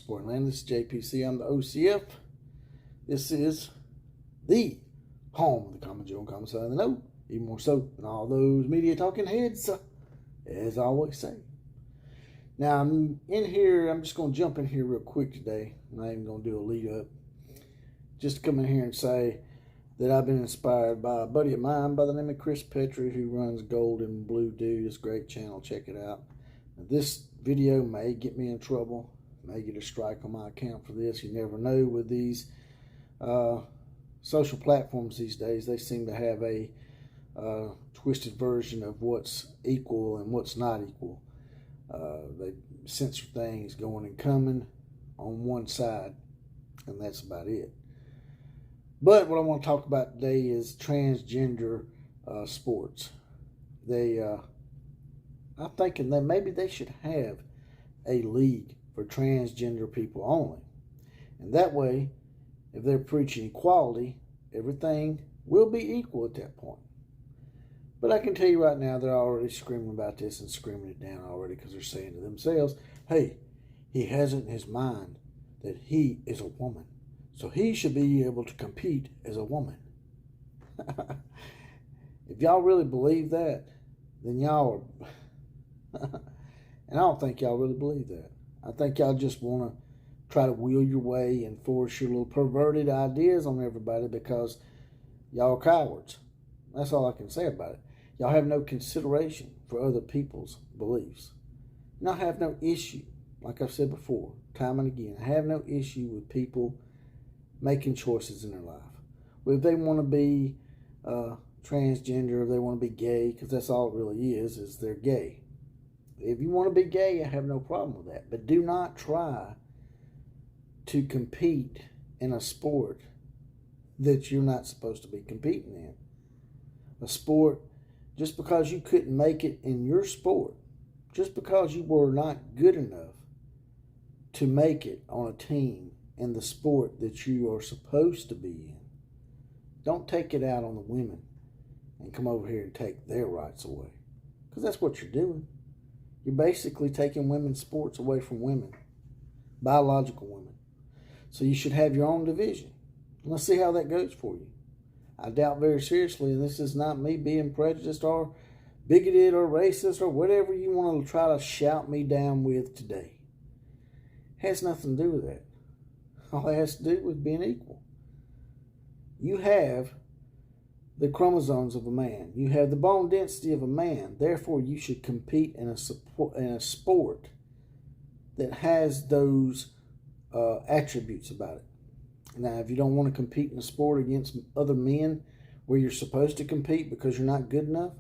Sport Land. This is JPC. I'm the OCF. This is the home of the Common Joe and Common Side of the Note, even more so than all those media talking heads, as I always say. Now, I'm in here. I'm just going to jump in here real quick today. I'm not even going to do a lead up. Just to come in here and say that I've been inspired by a buddy of mine by the name of Chris Petrie, who runs Gold and Blue Dude. It's a great channel. Check it out. This video may get me in trouble. May get a strike on my account for this. You never know with these social platforms these days. They seem to have a twisted version of what's equal and what's not equal. They censor things going and coming on one side, and that's about it. But what I want to talk about today is transgender sports. I'm thinking that maybe they should have a league for transgender people only. And that way, if they're preaching equality, everything will be equal at that point. But I can tell you right now, they're already screaming about this and screaming it down already, because they're saying to themselves, hey, he has it in his mind that he is a woman, so he should be able to compete as a woman. If y'all really believe that, then y'all are... and I don't think y'all really believe that. I think y'all just want to try to wheel your way and force your little perverted ideas on everybody because y'all are cowards. That's all I can say about it. Y'all have no consideration for other people's beliefs. And I have no issue, like I've said before, time and again, I have no issue with people making choices in their life. Well, if they want to be transgender, if they want to be gay, because that's all it really is they're gay. If you want to be gay, I have no problem with that. But do not try to compete in a sport that you're not supposed to be competing in. A sport, just because you couldn't make it in your sport, just because you were not good enough to make it on a team in the sport that you are supposed to be in, don't take it out on the women and come over here and take their rights away. Because that's what you're doing. You're basically taking women's sports away from women, biological women. So you should have your own division. Let's see how that goes for you. I doubt very seriously, and this is not me being prejudiced or bigoted or racist or whatever you want to try to shout me down with today. It has nothing to do with that. All it has to do with being equal. You have the chromosomes of a man. You have the bone density of a man. Therefore, you should compete in a sport that has those attributes about it. Now, if you don't want to compete in a sport against other men where you're supposed to compete because you're not good enough,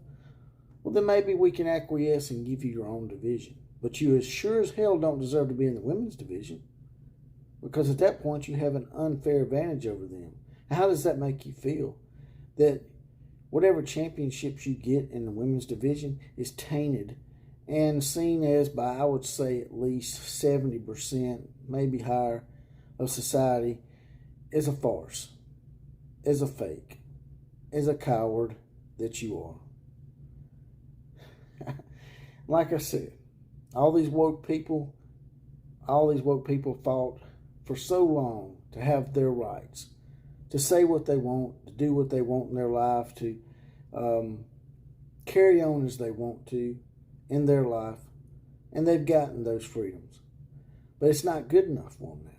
well, then maybe we can acquiesce and give you your own division. But you as sure as hell don't deserve to be in the women's division, because at that point you have an unfair advantage over them. How does that make you feel? That whatever championships you get in the women's division is tainted and seen as by, I would say, at least 70%, maybe higher, of society as a farce, as a fake, as a coward that you are. Like I said, all these woke people fought for so long to have their rights, to say what they want, to do what they want in their life, to carry on as they want to in their life, and they've gotten those freedoms. But it's not good enough for them now.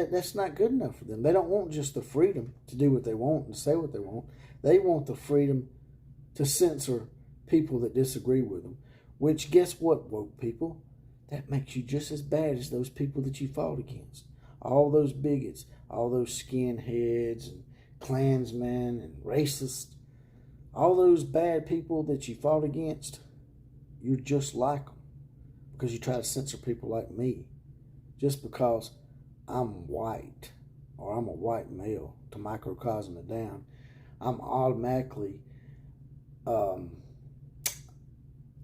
That's not good enough for them. They don't want just the freedom to do what they want and say what they want. They want the freedom to censor people that disagree with them, which, guess what, woke people? That makes you just as bad as those people that you fought against. All those bigots, all those skinheads and Klansmen and racists, all those bad people that you fought against, you're just like them because you try to censor people like me just because I'm white or I'm a white male. To microcosm it down, I'm automatically at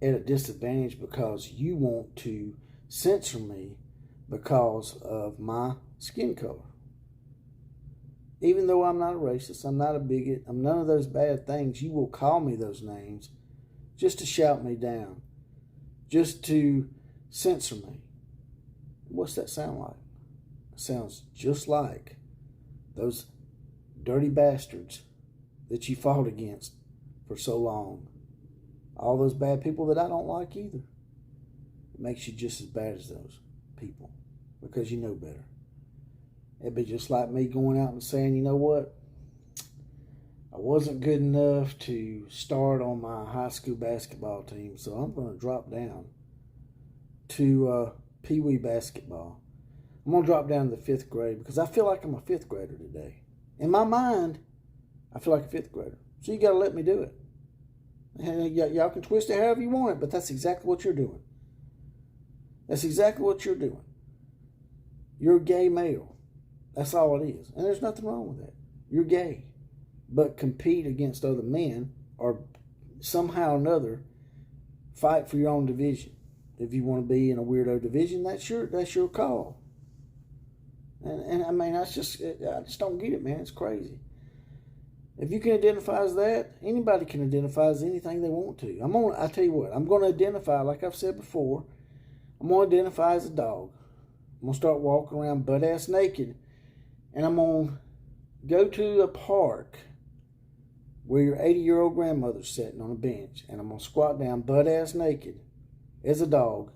a disadvantage because you want to censor me because of my skin color. Even though I'm not a racist, I'm not a bigot, I'm none of those bad things, you will call me those names just to shout me down, just to censor me. What's that sound like? It sounds just like those dirty bastards that you fought against for so long. All those bad people that I don't like either. It makes you just as bad as those people because you know better. It'd be just like me going out and saying, you know what? I wasn't good enough to start on my high school basketball team, so I'm going to drop down to Pee Wee basketball. I'm going to drop down to the 5th grade because I feel like I'm a 5th grader today. In my mind, I feel like a 5th grader. So you got to let me do it. And y'all can twist it however you want it, but that's exactly what you're doing. That's exactly what you're doing. You're a gay male. That's all it is. And there's nothing wrong with that. You're gay. But compete against other men or somehow or another fight for your own division. If you want to be in a weirdo division, that's your call. And I mean, I just don't get it, man. It's crazy. If you can identify as that, anybody can identify as anything they want to. I tell you what, I'm going to identify, like I've said before, I'm going to identify as a dog. I'm going to start walking around butt-ass naked, and I'm going to go to a park where your 80-year-old grandmother's sitting on a bench, and I'm going to squat down butt-ass naked as a dog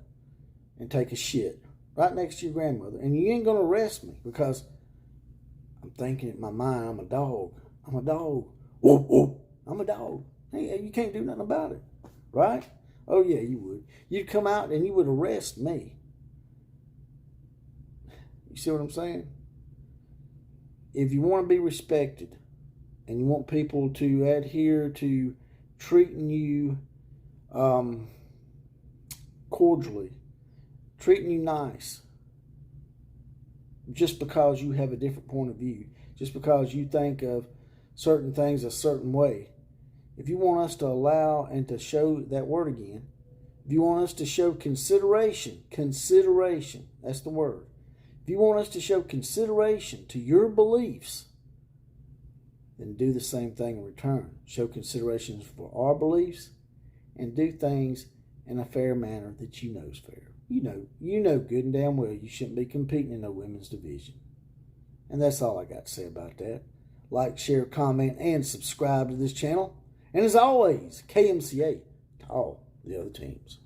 and take a shit right next to your grandmother. And you ain't going to arrest me because I'm thinking in my mind, I'm a dog. I'm a dog. Whoop, whoop. I'm a dog. Hey, you can't do nothing about it. Right? Oh, yeah, you would. You'd come out and you would arrest me. You see what I'm saying? If you want to be respected and you want people to adhere to treating you cordially, treating you nice, just because you have a different point of view, just because you think of certain things a certain way. If you want us to allow and to show that word again, if you want us to show consideration, that's the word. If you want us to show consideration to your beliefs, then do the same thing in return. Show consideration for our beliefs and do things in a fair manner that you know is fair. You know good and damn well you shouldn't be competing in no women's division. And that's all I got to say about that. Like, share, comment, and subscribe to this channel. And as always, KMCA to all the other teams.